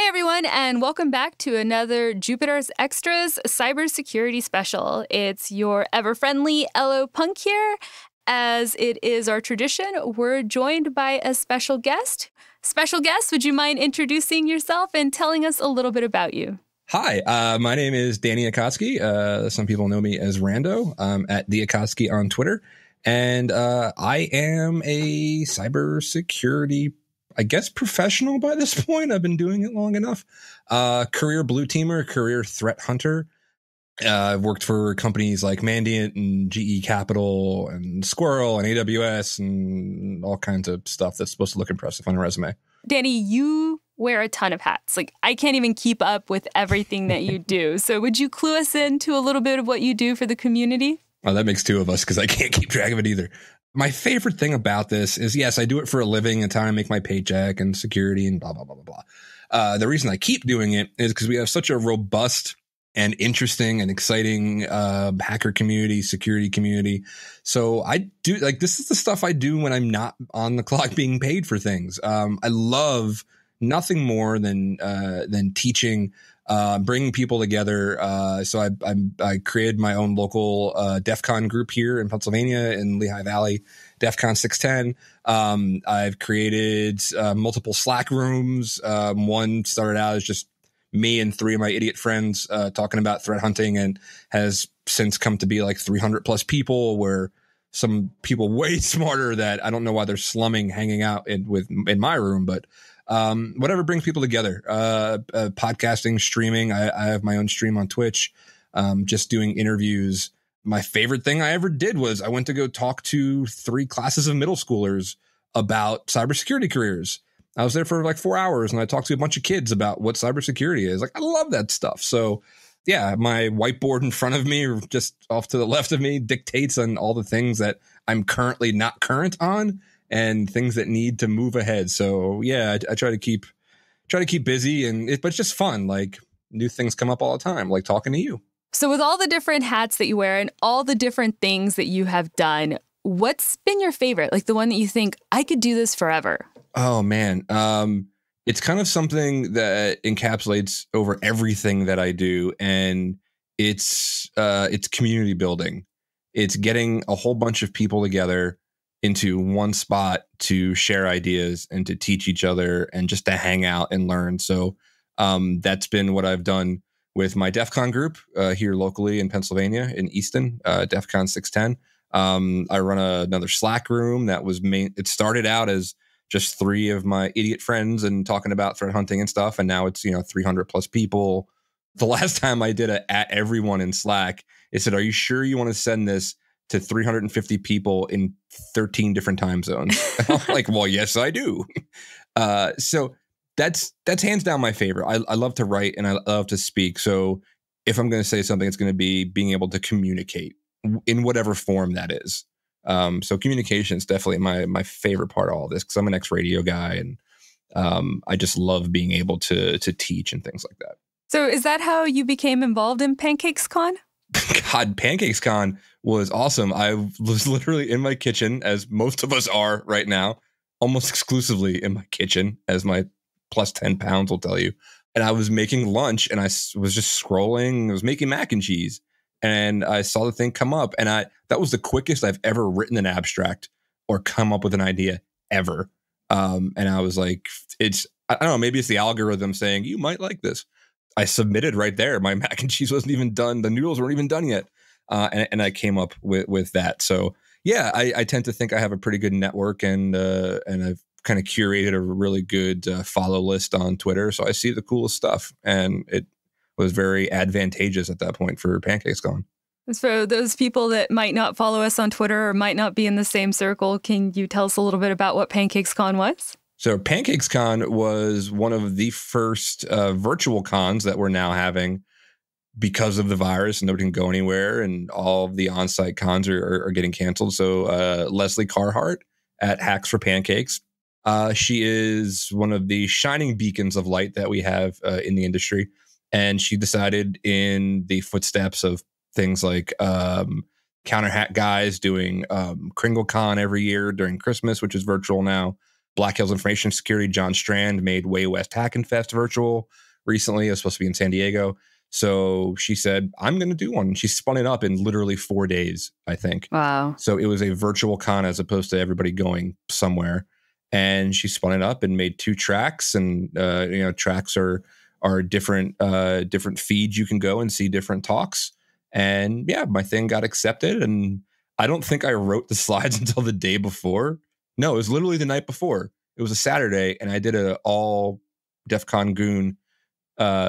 Hey everyone, and welcome back to another Jupiter's Extras cybersecurity special. It's your ever-friendly Elo Punk here. As it is our tradition, we're joined by a special guest. Special guest, would you mind introducing yourself and telling us a little bit about you? Hi, my name is Danny Akatsuki. Some people know me as Rando. I'm at the Akatsuki on Twitter. And I am a cybersecurity, I guess, professional by this point. I've been doing it long enough. Career blue teamer, career threat hunter. I've worked for companies like Mandiant and GE Capital and Squirrel and AWS and all kinds of stuff that's supposed to look impressive on a resume. Danny, you wear a ton of hats. I can't even keep up with everything that you do. So would you clue us into a little bit of what you do for the community? Oh, that makes two of us because I can't keep track of it either. My favorite thing about this is, yes, I do it for a living and time I make my paycheck and security and blah, blah, blah, blah, blah. The reason I keep doing it is because we have such a robust and interesting and exciting hacker community, security community. So I do this is the stuff I do when I'm not on the clock being paid for things. I love nothing more than teaching, bringing people together. So I created my own local DEF CON group here in Pennsylvania in Lehigh Valley, DEF CON 610. I've created multiple Slack rooms. One started out as just me and three of my idiot friends talking about threat hunting and has since come to be like 300 plus people, where some people way smarter that I don't know why they're slumming hanging out in my room, but whatever brings people together. Podcasting, streaming. I have my own stream on Twitch, just doing interviews. My favorite thing I ever did was I went to go talk to 3 classes of middle schoolers about cybersecurity careers. I was there for like 4 hours and I talked to a bunch of kids about what cybersecurity is. I love that stuff. So yeah, my whiteboard in front of me or just off to the left of me dictates on all the things that I'm currently not current on and things that need to move ahead. So yeah, I try to keep busy but it's just fun. Like new things come up all the time, like talking to you. So with all the different hats that you wear and all the different things that you have done, what's been your favorite? Like the one that you think I could do this forever? Oh man. It's kind of something that encapsulates over everything that I do. And it's community building. It's getting a whole bunch of people together into one spot to share ideas and to teach each other and just to hang out and learn. So that's been what I've done with my DEF CON group here locally in Pennsylvania in Easton, DEF CON 610. I run another Slack room that was it started out as just 3 of my idiot friends and talking about threat hunting and stuff. And now it's, 300 plus people. The last time I did at everyone in Slack, it said, "Are you sure you want to send this to 350 people in 13 different time zones?" I'm like, well, yes, I do. So that's hands down my favorite. I love to write and I love to speak. So if I'm going to say something, it's going to be being able to communicate in whatever form that is. So communication is definitely my favorite part of all this because I'm an ex-radio guy and I just love being able to teach and things like that. So is that how you became involved in PancakeSCon? God, PancakeSCon was awesome. I was literally in my kitchen, as most of us are right now, almost exclusively in my kitchen, as my plus 10 pounds will tell you. And I was making lunch and I was just scrolling. I was making mac and cheese. And I saw the thing come up and that was the quickest I've ever written an abstract or come up with an idea ever. And I was like, I don't know, maybe it's the algorithm saying, you might like this. I submitted right there. My mac and cheese wasn't even done. The noodles weren't even done yet. And I came up with that. So yeah, I tend to think I have a pretty good network and I've kind of curated a really good follow list on Twitter. So I see the coolest stuff and it was very advantageous at that point for PancakeSCon. So those people that might not follow us on Twitter or might not be in the same circle, can you tell us a little bit about what PancakeSCon was? So PancakeSCon was one of the first virtual cons that we're now having because of the virus and nobody can go anywhere and all of the on-site cons are getting canceled. So Leslie Carhart at Hacks for Pancakes, she is one of the shining beacons of light that we have in the industry. And she decided in the footsteps of things like Counter Hack Guys doing KringleCon every year during Christmas, which is virtual now. Black Hills Information Security, John Strand, made Way West Hack and Fest virtual recently. It was supposed to be in San Diego. So she said, I'm going to do one. She spun it up in literally 4 days, I think. Wow. So it was a virtual con as opposed to everybody going somewhere. And she spun it up and made 2 tracks. And, tracks are different feeds you can go and see different talks. And yeah, my thing got accepted. And I don't think I wrote the slides until the day before. No, it was literally the night before. It was a Saturday, and I did an all DEF CON Goon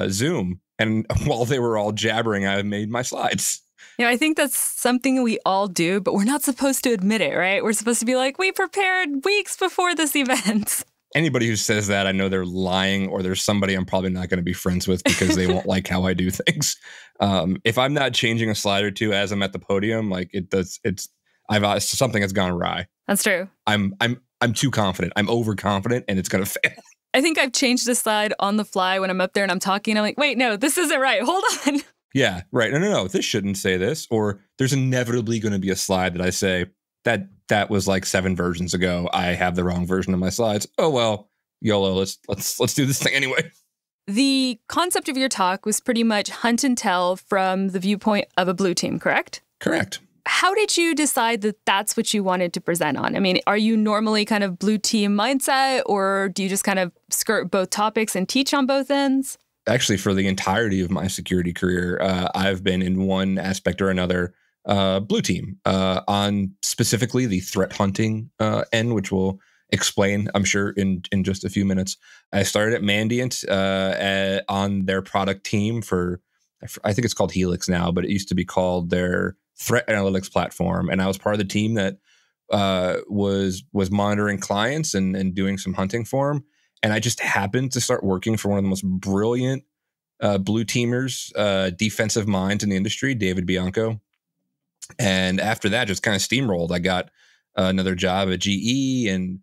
Zoom. And while they were all jabbering, I made my slides. I think that's something we all do, but we're not supposed to admit it, right? We're supposed to be like, we prepared weeks before this event. Anybody who says that, I know they're lying, or there's somebody I'm probably not going to be friends with because they won't like how I do things. If I'm not changing a slide or two as I'm at the podium, like it's something has gone awry. That's true. I'm too confident. I'm overconfident, and it's going to fail. I think I've changed the slide on the fly when I'm up there and I'm talking. I'm like, wait, no, this isn't right. Hold on. Yeah, right. No. This shouldn't say this. Or there's inevitably going to be a slide that I say that was like 7 versions ago. I have the wrong version of my slides. Oh well, YOLO. Let's do this thing anyway. The concept of your talk was pretty much hunt and tell from the viewpoint of a blue team, correct? Correct. How did you decide that that's what you wanted to present on? I mean, are you normally kind of blue team mindset, or do you just kind of skirt both topics and teach on both ends? Actually, for the entirety of my security career, I've been in one aspect or another blue team on specifically the threat hunting end, which we'll explain, I'm sure, in just a few minutes. I started at Mandiant on their product team for, I think it's called Helix now, but it used to be called their threat analytics platform. And I was part of the team that was monitoring clients and doing some hunting for them. And I just happened to start working for one of the most brilliant blue teamers, defensive minds in the industry, David Bianco. And after that, just kind of steamrolled. I got another job at GE. And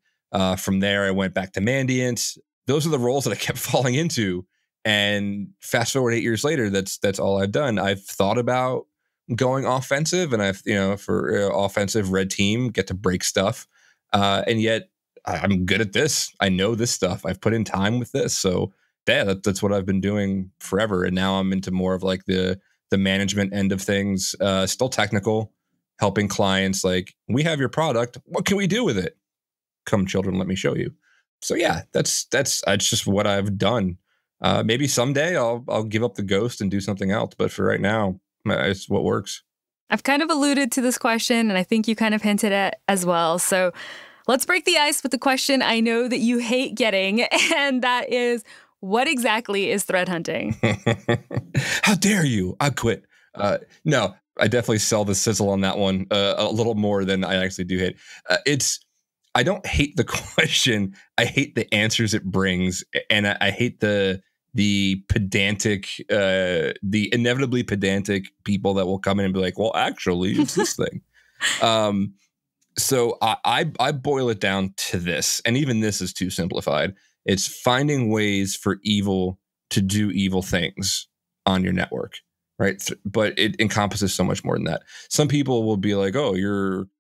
from there, I went back to Mandiant. Those are the roles that I kept falling into. And fast forward 8 years later, that's all I've done. I've thought about going offensive, and I've, for offensive red team, get to break stuff. And yet I'm good at this. I know this stuff. I've put in time with this. So yeah, that's what I've been doing forever. And now I'm into more of like the management end of things, still technical, helping clients. Like, we have your product. What can we do with it? Come, children, let me show you. So yeah, that's just what I've done. Maybe someday I'll give up the ghost and do something else. But for right now, it's what works. I've kind of alluded to this question, and I think you kind of hinted at as well. So let's break the ice with the question I know that you hate getting, and that is, what exactly is threat hunting? How dare you? I quit. No, I definitely sell the sizzle on that one a little more than I actually do hate. I don't hate the question. I hate the answers it brings, and I hate the pedantic, the inevitably pedantic people that will come in and be like, well, actually, it's this thing. So I boil it down to this, and even this is too simplified. It's finding ways for evil to do evil things on your network, right? But it encompasses so much more than that. Some people will be like, oh,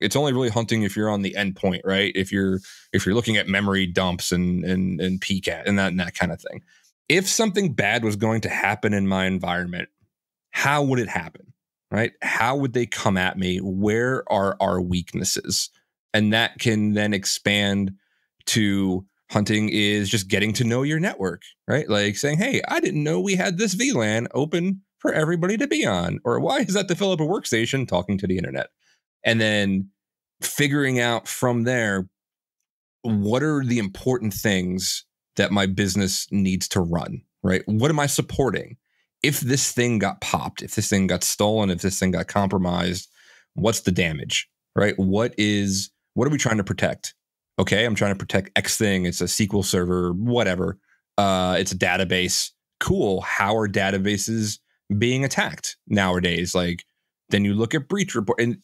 it's only really hunting if you're on the endpoint, right? If you're looking at memory dumps and PCAT and that kind of thing. If something bad was going to happen in my environment, how would it happen, right? How would they come at me? Where are our weaknesses? And that can then expand to hunting is just getting to know your network, right? Like saying, hey, I didn't know we had this VLAN open for everybody to be on. Or why is that developer workstation talking to the internet? And then figuring out from there, what are the important things that my business needs to run, right? What am I supporting? If this thing got popped, if this thing got stolen, if this thing got compromised, what's the damage, right? What are we trying to protect? Okay, I'm trying to protect X thing. It's a SQL server, whatever. It's a database. Cool. How are databases being attacked nowadays? Like, then you look at breach report, and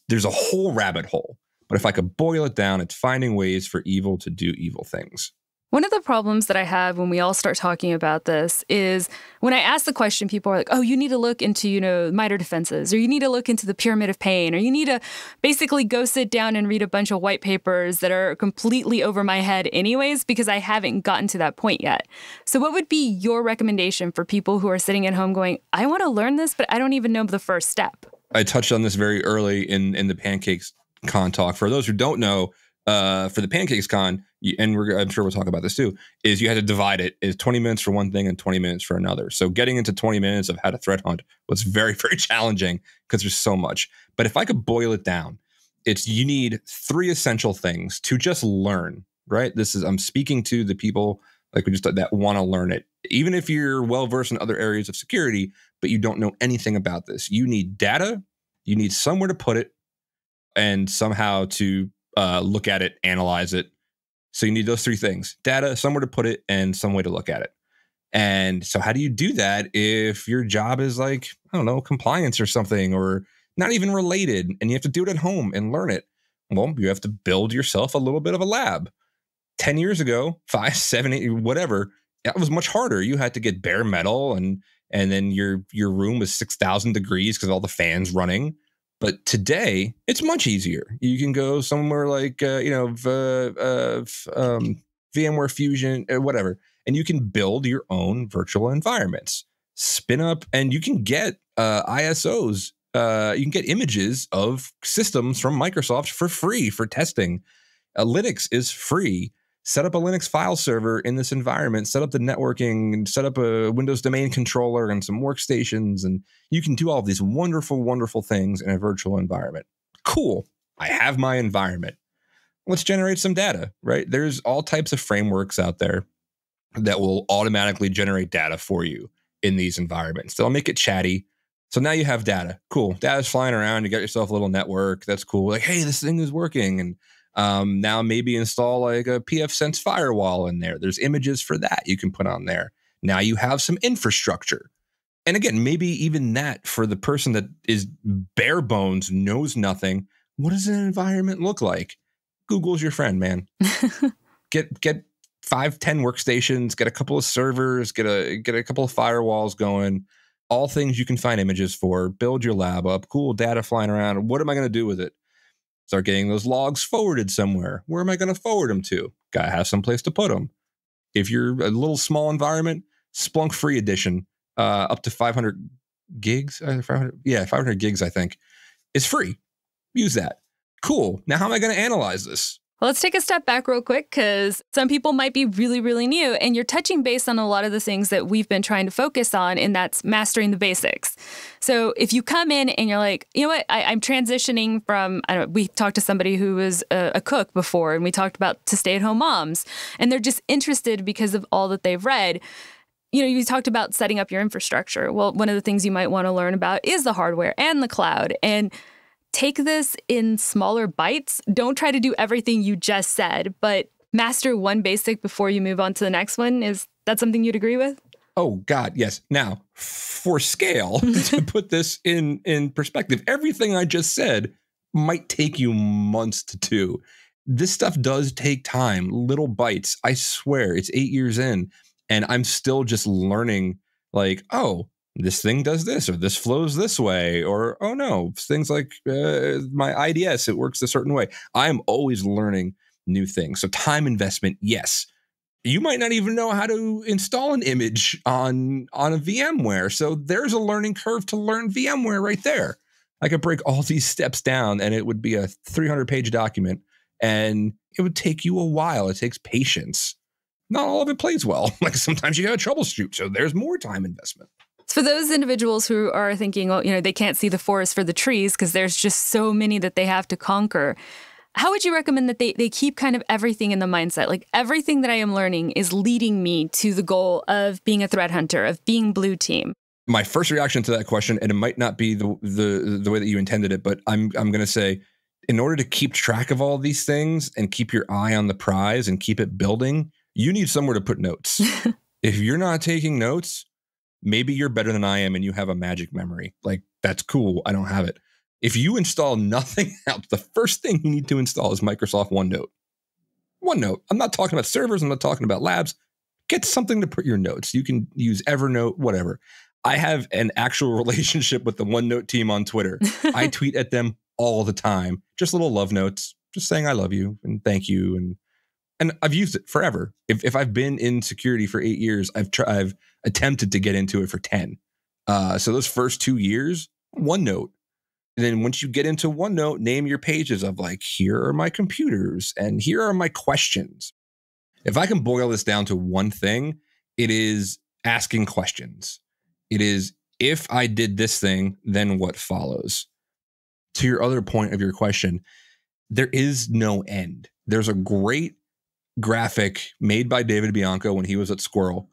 there's a whole rabbit hole. But if I could boil it down, it's finding ways for evil to do evil things. One of the problems that I have when we all start talking about this is when I ask the question, people are like, oh, you need to look into, MITRE defenses, or you need to look into the pyramid of pain, or you need to basically go sit down and read a bunch of white papers that are completely over my head anyways, because I haven't gotten to that point yet. So what would be your recommendation for people who are sitting at home going, I want to learn this, but I don't even know the first step? I touched on this very early in the Pancakes Con talk. For those who don't know, for the Pancakes Con, and I'm sure we'll talk about this too, is you had to divide it. It's 20 minutes for one thing and 20 minutes for another. So getting into 20 minutes of how to threat hunt was very, very challenging because there's so much. But if I could boil it down, it's you need 3 essential things to just learn, right? I'm speaking to the people like we just that want to learn it. Even if you're well-versed in other areas of security, but you don't know anything about this, you need data, you need somewhere to put it, and somehow to look at it, analyze it. So you need those 3 things: data, somewhere to put it, and some way to look at it. And so how do you do that if your job is like, I don't know, compliance or something, or not even related, and you have to do it at home and learn it? Well, you have to build yourself a little bit of a lab. 10 years ago, 5, 7, 8, whatever, that was much harder. You had to get bare metal, and then your room was 6,000 degrees because all the fans running. But today, it's much easier. You can go somewhere like, VMware Fusion, whatever, and you can build your own virtual environments, spin up, and you can get ISOs. You can get images of systems from Microsoft for free for testing. Linux is free. Set up a Linux file server in this environment, set up the networking, and set up a Windows domain controller and some workstations, and you can do all of these wonderful, wonderful things in a virtual environment. Cool. I have my environment. Let's generate some data, right? There's all types of frameworks out there that will automatically generate data for you in these environments. They'll make it chatty. So now you have data. Cool. Data's flying around. You got yourself a little network. That's cool. Like, hey, this thing is working. And now maybe install like a pfSense firewall in there. There's images for that you can put on there. Now you have some infrastructure. And again, maybe even that for the person that is bare bones, knows nothing. What does an environment look like? Google's your friend, man. Get 5, 10 workstations, get a couple of servers, get a couple of firewalls going. All things you can find images for. Build your lab up. Cool data flying around. What am I going to do with it? Start getting those logs forwarded somewhere. Where am I going to forward them to? Got to have some place to put them. If you're a little small environment, Splunk Free Edition, up to 500 gigs. 500 gigs, I think, is free. Use that. Cool. Now, how am I going to analyze this? Well, let's take a step back real quick because some people might be really, really new, and you're touching base on a lot of the things that we've been trying to focus on, and that's mastering the basics. So if you come in and you're like, you know what, I'm transitioning from, we talked to somebody who was a cook before, and we talked about to stay-at-home moms, and they're just interested because of all that they've read. You talked about setting up your infrastructure. Well, one of the things you might want to learn about is the hardware and the cloud, and take this in smaller bites. Don't try to do everything you just said, but master one basic before you move on to the next one. Is that something you'd agree with? Oh, God, yes. Now, for scale, to put this in perspective, everything I just said might take you months to do. This stuff does take time, little bites. I swear, it's 8 years in, and I'm still just learning, like, oh, this thing does this, or this flows this way, or, oh no, things like my IDS, it works a certain way. I'm always learning new things. So time investment, yes. You might not even know how to install an image on a VMware. So there's a learning curve to learn VMware right there. I could break all these steps down and it would be a 300-page document, and it would take you a while. It takes patience. Not all of it plays well. Like sometimes you got to troubleshoot. So there's more time investment. For those individuals who are thinking, oh, they can't see the forest for the trees because there's just so many that they have to conquer, how would you recommend that they keep kind of everything in the mindset? Like everything that I am learning is leading me to the goal of being a threat hunter, of being blue team. My first reaction to that question, and it might not be the way that you intended it, but I'm going to say, in order to keep track of all these things and keep your eye on the prize and keep it building, you need somewhere to put notes. If you're not taking notes, maybe you're better than I am and you have a magic memory. Like, that's cool. I don't have it. If you install nothing else, the first thing you need to install is Microsoft OneNote. OneNote. I'm not talking about servers. I'm not talking about labs. Get something to put your notes. You can use Evernote, whatever. I have an actual relationship with the OneNote team on Twitter. I tweet at them all the time. Just little love notes, just saying I love you and thank you. And I've used it forever. If I've been in security for 8 years, I've attempted to get into it for 10. So those first 2 years, OneNote. And then once you get into OneNote, name your pages of like, here are my computers and here are my questions. If I can boil this down to one thing, it is asking questions. It is, if I did this thing, then what follows? To your other point of your question, there is no end. There's a great graphic made by David Bianco when he was at Squirrel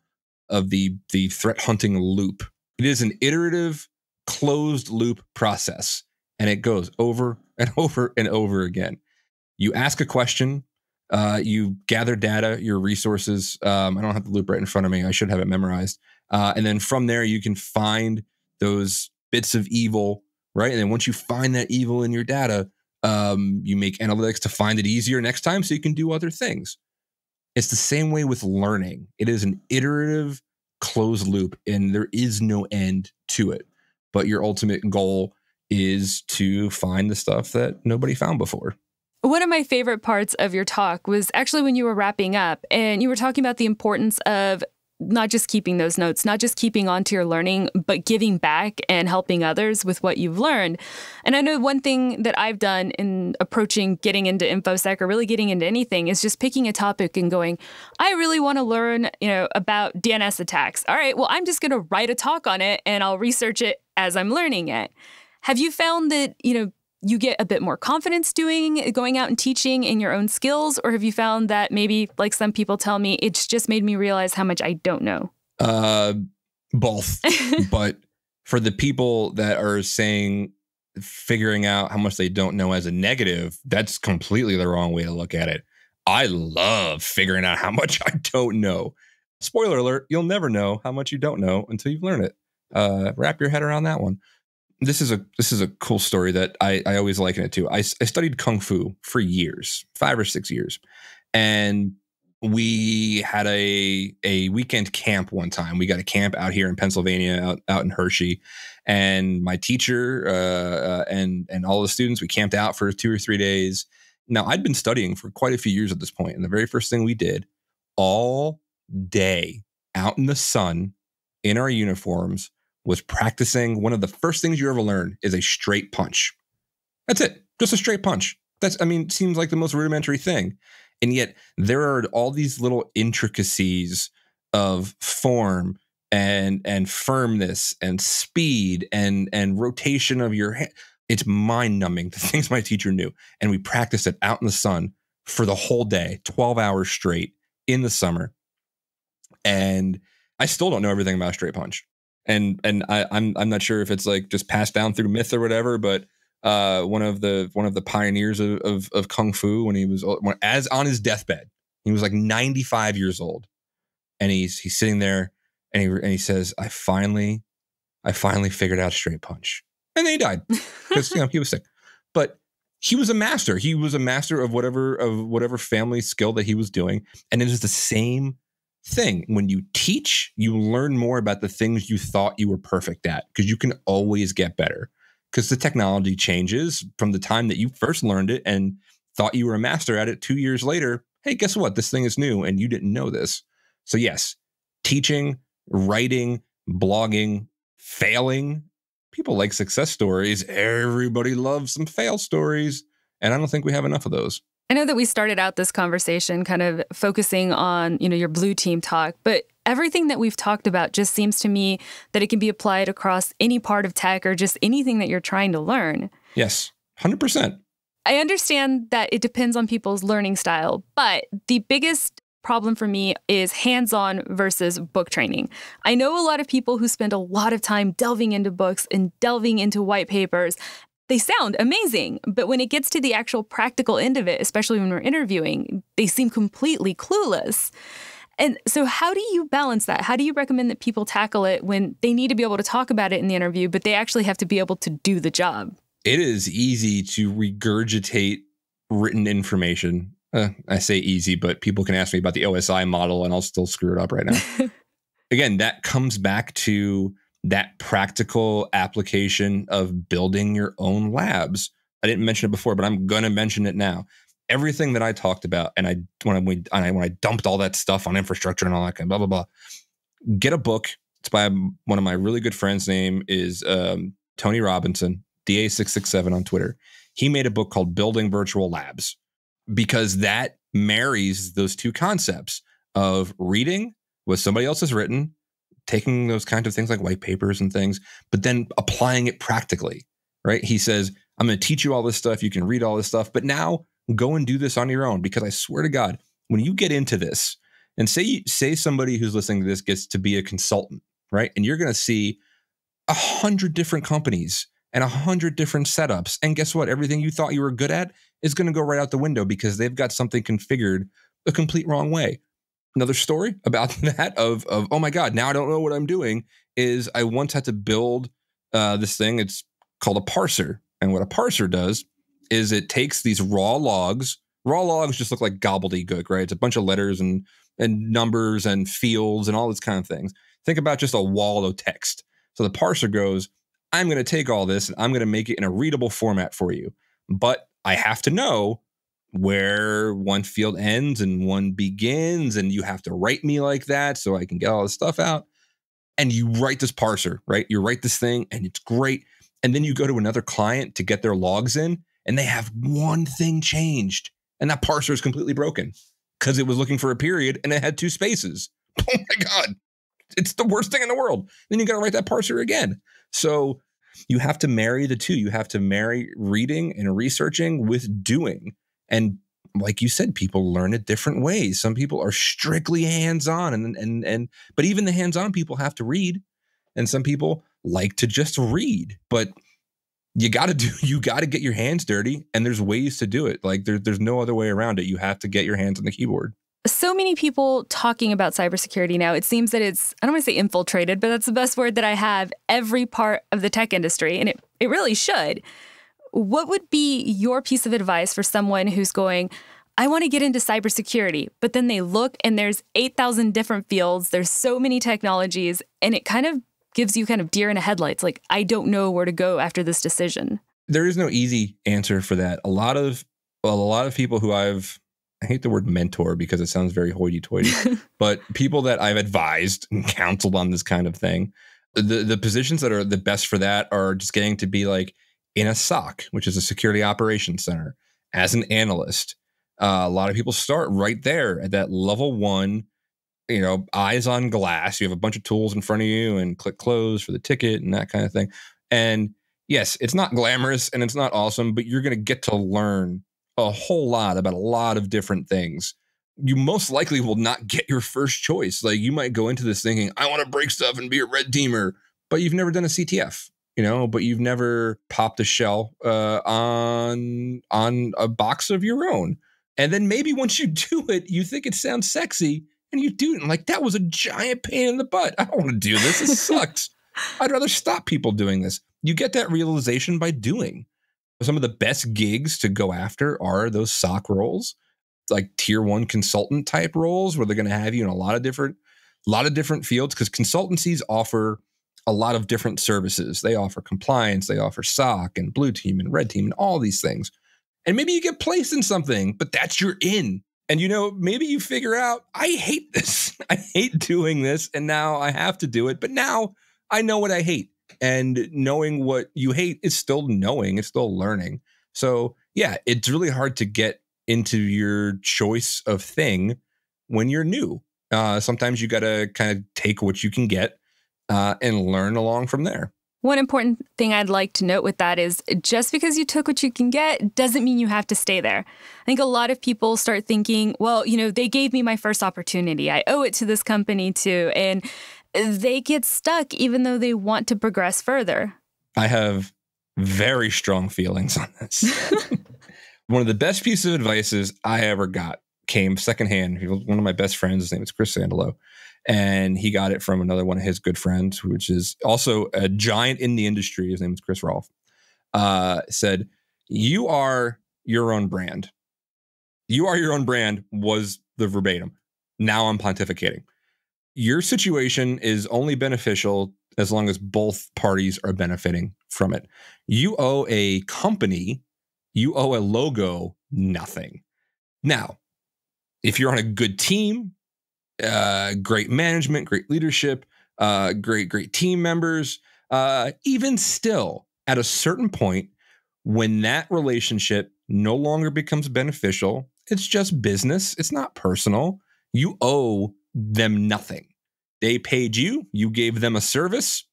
of the threat hunting loop. It is an iterative closed loop process, and it goes over and over and over again. You ask a question, you gather data, your resources. I don't have the loop right in front of me. I should have it memorized. And then from there, you can find those bits of evil, right? And then once you find that evil in your data, you make analytics to find it easier next time so you can do other things. It's the same way with learning. It is an iterative closed loop, and there is no end to it. But your ultimate goal is to find the stuff that nobody found before. One of my favorite parts of your talk was actually when you were wrapping up and you were talking about the importance of not just keeping those notes, not just keeping on to your learning, but giving back and helping others with what you've learned. And I know one thing that I've done in approaching getting into InfoSec or really getting into anything is just picking a topic and going, I really want to learn, about DNS attacks. All right, well, I'm just going to write a talk on it and I'll research it as I'm learning it. Have you found that, you get a bit more confidence going out and teaching in your own skills? Or have you found that maybe, like some people tell me, it's just made me realize how much I don't know? Both. But for the people that are saying figuring out how much they don't know as a negative, that's completely the wrong way to look at it. I love figuring out how much I don't know. Spoiler alert, you'll never know how much you don't know until you've learned it. Wrap your head around that one. This is a cool story that I always liken it to. I studied Kung Fu for years, 5 or 6 years. And we had a weekend camp one time. We got a camp out here in Pennsylvania, out in Hershey. And my teacher and all the students, we camped out for 2 or 3 days. Now, I'd been studying for quite a few years at this point. And the very first thing we did all day out in the sun in our uniforms was practicing. One of the first things you ever learn is a straight punch. That's it. Just a straight punch. Seems like the most rudimentary thing. And yet there are all these little intricacies of form and firmness and speed and rotation of your hand. It's mind-numbing, the things my teacher knew. And we practiced it out in the sun for the whole day, 12 hours straight in the summer. And I still don't know everything about a straight punch. And I'm not sure if it's like just passed down through myth or whatever, but one of the pioneers of Kung Fu when he was on his deathbed, he was like 95 years old, and he's sitting there and he says, I finally figured out a straight punch, and then he died because he was sick, but he was a master. He was a master of whatever family skill that he was doing, and it is the same thing. When you teach, you learn more about the things you thought you were perfect at, because you can always get better, because the technology changes from the time that you first learned it and thought you were a master at it. 2 years later, hey, guess what? This thing is new and you didn't know this. So yes, teaching, writing, blogging, failing. People like success stories. Everybody loves some fail stories. And I don't think we have enough of those. I know that we started out this conversation kind of focusing on, your blue team talk, but everything that we've talked about just seems to me that it can be applied across any part of tech or just anything that you're trying to learn. Yes, 100%. I understand that it depends on people's learning style, but the biggest problem for me is hands-on versus book training. I know a lot of people who spend a lot of time delving into books and delving into white papers. They sound amazing, but when it gets to the actual practical end of it, especially when we're interviewing, they seem completely clueless. And so how do you balance that? How do you recommend that people tackle it when they need to be able to talk about it in the interview, but they actually have to be able to do the job? It is easy to regurgitate written information I say easy, but people can ask me about the OSI model and I'll still screw it up right now. Again, that comes back to that practical application of building your own labs. I didn't mention it before, but I'm going to mention it now. Everything that I talked about, and when I dumped all that stuff on infrastructure and all that kind of blah, blah, blah, get a book. It's by one of my really good friends. Name is Tony Robinson, DA667 on Twitter. He made a book called Building Virtual Labs, because that marries those two concepts of reading what somebody else has written, taking those kinds of things like white papers and things, but then applying it practically, right? He says, I'm going to teach you all this stuff. You can read all this stuff, but now go and do this on your own, because I swear to God, when you get into this, and say somebody who's listening to this gets to be a consultant, right? And you're going to see 100 different companies and 100 different setups. And guess what? Everything you thought you were good at is going to go right out the window because they've got something configured the complete wrong way. Another story about that of oh my God, now I don't know what I'm doing, is I once had to build this thing. It's called a parser. And what a parser does is it takes these raw logs. Raw logs just look like gobbledygook, right? It's a bunch of letters and numbers and fields and all this kind of things. Think about just a wall of text. So the parser goes, I'm going to take all this and I'm going to make it in a readable format for you. But I have to know where one field ends and one begins, and you have to write me like that so I can get all this stuff out. And you write this parser, right? You write this thing and it's great. And then you go to another client to get their logs in and they have one thing changed. And that parser is completely broken because it was looking for a period and it had 2 spaces. Oh my God. It's the worst thing in the world. Then you got to write that parser again. So you have to marry the two. You have to marry reading and researching with doing. And like you said, people learn it different ways. Some people are strictly hands-on, but even the hands-on people have to read. And some people like to just read. But you got to get your hands dirty, and there's ways to do it. Like there's no other way around it. You have to get your hands on the keyboard. So many people talking about cybersecurity now. It seems that it's, I don't want to say infiltrated, but that's the best word that I have, every part of the tech industry. And it really should. What would be your piece of advice for someone who's going, I want to get into cybersecurity, but then they look and there's 8,000 different fields. There's so many technologies, and it kind of gives you kind of deer in the headlights. Like, I don't know where to go after this decision. There is no easy answer for that. A lot of people who I hate the word mentor because it sounds very hoity-toity, but people that I've advised and counseled on this kind of thing, the positions that are the best for that are just getting to be like in a SOC, which is a security operations center, as an analyst. A lot of people start right there at that level 1, eyes on glass. You have a bunch of tools in front of you and click close for the ticket and that kind of thing. And yes, it's not glamorous and it's not awesome, but you're going to get to learn a whole lot about a lot of different things. You most likely will not get your first choice. Like, you might go into this thinking, I want to break stuff and be a red teamer, but you've never done a CTF, but you've never popped a shell on a box of your own. And then maybe once you do it, you think it sounds sexy and you do it. And like, that was a giant pain in the butt. I don't want to do this. This sucks. I'd rather stop people doing this. You get that realization by doing. Some of the best gigs to go after are those SOC roles, like tier 1 consultant type roles, where they're going to have you in a lot of different fields, because consultancies offer a lot of different services. They offer compliance, they offer SOC and blue team and red team and all these things. And maybe you get placed in something, but that's your in. And maybe you figure out, I hate this. I hate doing this. And now I have to do it. But now I know what I hate. And knowing what you hate is still knowing, it's still learning. So yeah, it's really hard to get into your choice of thing when you're new. Sometimes you got to kind of take what you can get and learn along from there. One important thing I'd like to note with that is just because you took what you can get doesn't mean you have to stay there. I think a lot of people start thinking, well, they gave me my first opportunity. I owe it to this company too. And they get stuck even though they want to progress further. I have very strong feelings on this. One of the best pieces of advice I ever got came secondhand. He was one of my best friends. His name is Chris Sandalo. And he got it from another one of his good friends, which is also a giant in the industry. His name is Chris Rolfe. Said, you are your own brand. You are your own brand was the verbatim. Now I'm pontificating. Your situation is only beneficial as long as both parties are benefiting from it. You owe a company, you owe a logo, nothing. Now, if you're on a good team, great management, great leadership, great team members, even still, at a certain point, when that relationship no longer becomes beneficial, it's just business. It's not personal. You owe them nothing. They paid you. You gave them a service.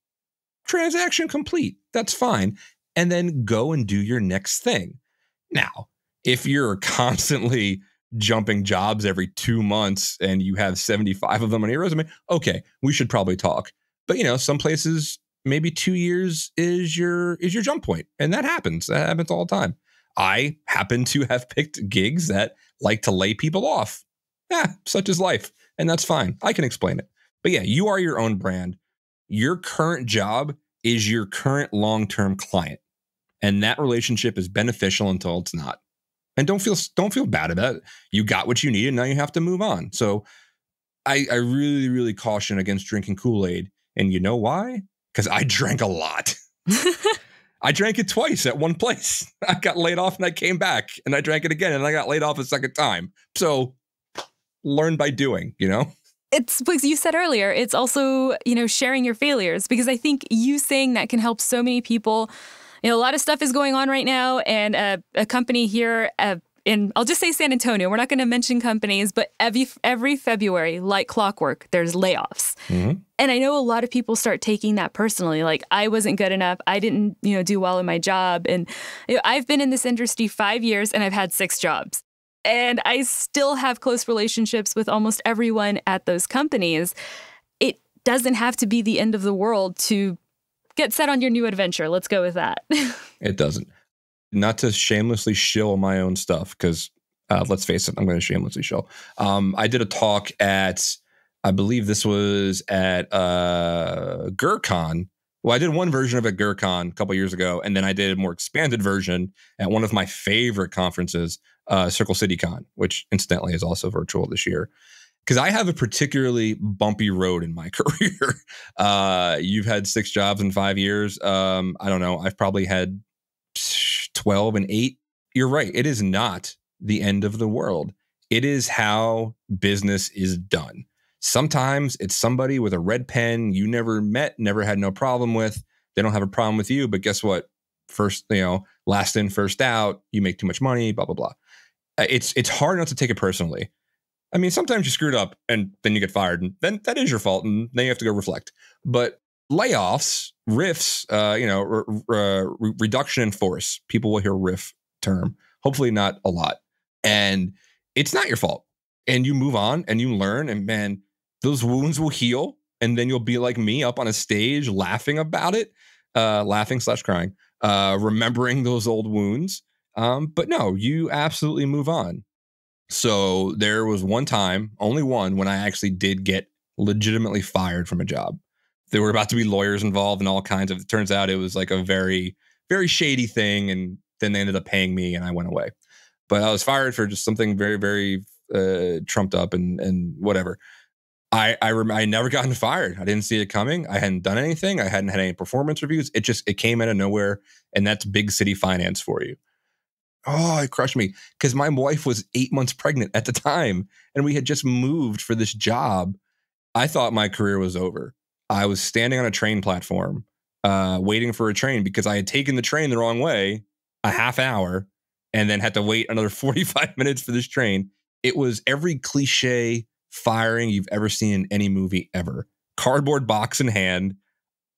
Transaction complete. That's fine. And then go and do your next thing. Now, if you're constantly jumping jobs every 2 months and you have 75 of them on your resume, okay, we should probably talk. But, some places, maybe 2 years is your jump point. And that happens. That happens all the time. I happen to have picked gigs that like to lay people off. Yeah, such is life. And that's fine. I can explain it. But yeah, you are your own brand. Your current job is your current long-term client. And that relationship is beneficial until it's not. And don't feel bad about it. You got what you need and now you have to move on. So I really, really caution against drinking Kool-Aid. And you know why? Because I drank a lot. I drank it twice at one place. I got laid off and I came back and I drank it again and I got laid off a second time. So learn by doing, It's because you said earlier, it's also, sharing your failures, because I think you saying that can help so many people. A lot of stuff is going on right now, and a company here in, I'll just say San Antonio, we're not going to mention companies, but every February, like clockwork, there's layoffs. Mm-hmm. And I know a lot of people start taking that personally, like I wasn't good enough. I didn't, do well in my job. And I've been in this industry 5 years and I've had 6 jobs. And I still have close relationships with almost everyone at those companies. It doesn't have to be the end of the world to get set on your new adventure. Let's go with that. It doesn't. Not to shamelessly shill my own stuff, because let's face it, I'm going to shamelessly shill. I did a talk at, I believe this was at GurCon. Well, I did one version of it at GurCon a couple years ago, and then I did a more expanded version at one of my favorite conferences, Circle City Con, which incidentally is also virtual this year. Because I have a particularly bumpy road in my career. You've had 6 jobs in 5 years. I don't know. I've probably had 12 and 8. You're right. It is not the end of the world. It is how business is done. Sometimes it's somebody with a red pen you never met, never had no problem with. They don't have a problem with you, but guess what? First, last in, first out. You make too much money, blah, blah, blah. It's hard not to take it personally. I mean, sometimes you screwed up and then you get fired, and then that is your fault, and then you have to go reflect. But layoffs, RIFs, reduction in force. People will hear RIF term. Hopefully not a lot. And it's not your fault. And you move on and you learn, and man, those wounds will heal. And then you'll be like me up on a stage laughing about it, laughing/crying, remembering those old wounds. But no, you absolutely move on. So there was one time, only one, when I actually did get legitimately fired from a job. There were about to be lawyers involved and all kinds of, it turns out it was like a very, very shady thing. And then they ended up paying me and I went away. But I was fired for just something very, very trumped up and whatever. I never gotten fired. I didn't see it coming. I hadn't done anything. I hadn't had any performance reviews. It came out of nowhere. And that's big city finance for you. Oh, it crushed me because my wife was 8 months pregnant at the time and we had just moved for this job. I thought my career was over. I was standing on a train platform waiting for a train because I had taken the train the wrong way a half hour and then had to wait another 45 minutes for this train. It was every cliche firing you've ever seen in any movie ever. Cardboard box in hand,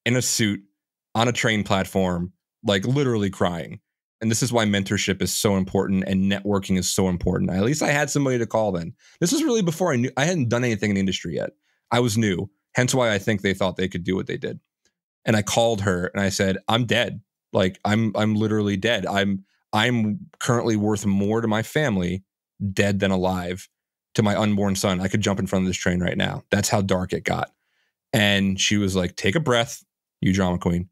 in a suit, on a train platform, like literally crying. And this is why mentorship is so important and networking is so important. At least I had somebody to call then. This was really before I hadn't done anything in the industry yet. I was new. Hence why I think they thought they could do what they did. And I called her and I said, I'm dead. Like I'm literally dead. I'm currently worth more to my family dead than alive. To my unborn son, I could jump in front of this train right now. That's how dark it got. And she was like, take a breath, you drama queen.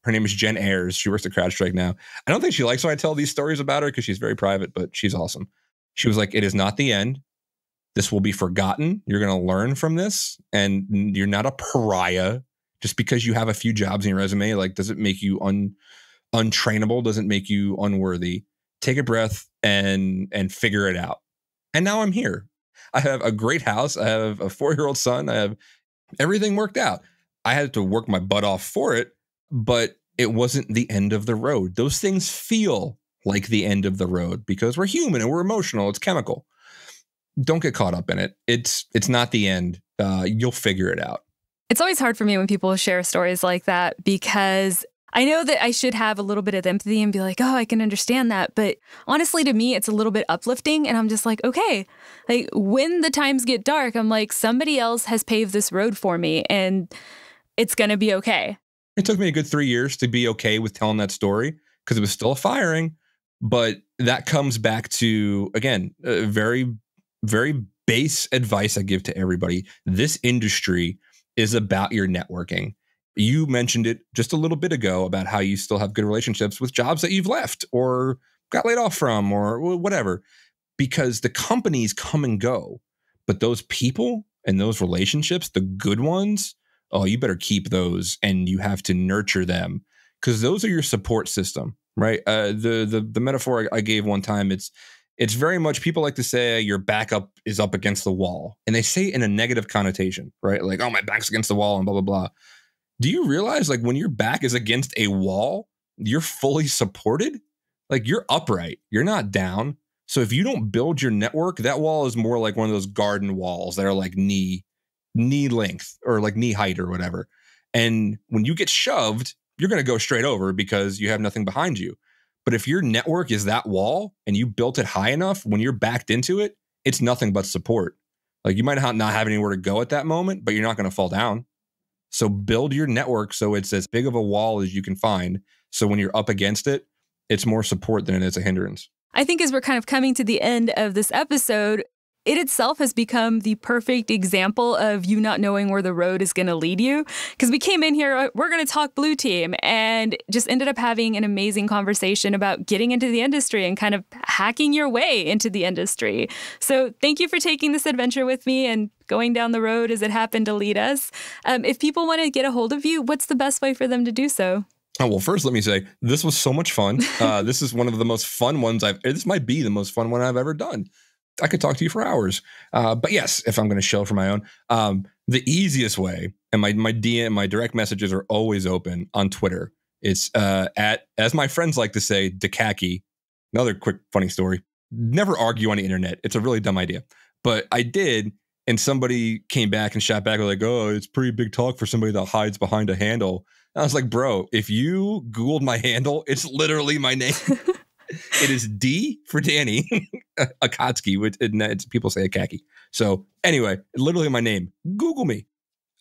Her name is Jen Ayers. She works at CrowdStrike now. I don't think she likes when I tell these stories about her because she's very private, but she's awesome. She was like, it is not the end. This will be forgotten. You're going to learn from this, and you're not a pariah just because you have a few jobs in your resume. Like, doesn't make you untrainable, doesn't make you unworthy. Take a breath and figure it out. And now I'm here. I have a great house. I have a 4-year-old son. I have everything worked out. I had to work my butt off for it, but it wasn't the end of the road. Those things feel like the end of the road because we're human and we're emotional. It's chemical. Don't get caught up in it. It's not the end. You'll figure it out. It's always hard for me when people share stories like that because I know that I should have a little bit of empathy and be like, oh, I can understand that. But honestly, to me, it's a little bit uplifting. And I'm just like, okay, like when the times get dark, I'm like, somebody else has paved this road for me and it's going to be okay. It took me a good 3 years to be okay with telling that story because it was still a firing. But that comes back to, again, very, very base advice I give to everybody. This industry is about your networking. You mentioned it just a little bit ago about how you still have good relationships with jobs that you've left or got laid off from or whatever, because the companies come and go. But those people and those relationships, the good ones, oh, you better keep those and you have to nurture them because those are your support system, right? The metaphor I gave one time, it's very much, people like to say your backup is up against the wall, and they say it in a negative connotation, right? Like, oh, my back's against the wall and blah, blah, blah. Do you realize like when your back is against a wall, you're fully supported? Like you're upright, you're not down. So if you don't build your network, that wall is more like one of those garden walls that are like knee length or like knee height or whatever. And when you get shoved, you're going to go straight over because you have nothing behind you. But if your network is that wall and you built it high enough, when you're backed into it, it's nothing but support. Like you might not have anywhere to go at that moment, but you're not going to fall down. So build your network so it's as big of a wall as you can find. So when you're up against it, it's more support than it is a hindrance. I think as we're kind of coming to the end of this episode, it itself has become the perfect example of you not knowing where the road is going to lead you. Because we came in here, we're going to talk Blue Team, and just ended up having an amazing conversation about getting into the industry and kind of hacking your way into the industry. So thank you for taking this adventure with me and going down the road as it happened to lead us. If people want to get a hold of you, what's the best way for them to do so? Oh, well, first, let me say, this was so much fun. This is one of the most fun ones this might be the most fun one I've ever done. I could talk to you for hours. But yes, if I'm going to shell for my own, the easiest way, and my DM, my direct messages are always open on Twitter. It's at, as my friends like to say, Dekaki. Another quick funny story. Never argue on the internet. It's a really dumb idea. But I did, and somebody came back and shot back like, oh, it's pretty big talk for somebody that hides behind a handle. And I was like, bro, if you Googled my handle, it's literally my name. It is D for Danny, Akatsuki, which people say Akaki. So anyway, literally my name. Google me.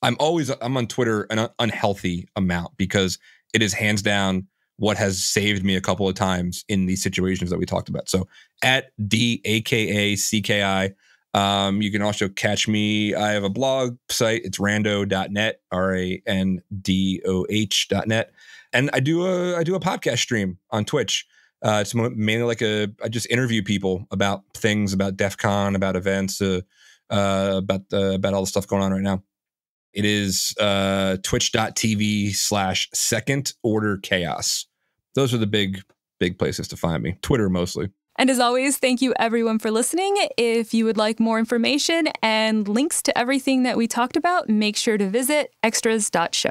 I'm on Twitter an unhealthy amount because it is hands down what has saved me a couple of times in these situations that we talked about. So at DAKACKI. You can also catch me. I have a blog site. It's rando.net, RANDOH.net. And I do a podcast stream on Twitch. It's mainly like I just interview people about things, about DEF CON, about events, about all the stuff going on right now. It is twitch.tv/Second Order Chaos. Those are the big places to find me. Twitter mostly. And as always, thank you everyone for listening. If you would like more information and links to everything that we talked about, make sure to visit extras.show.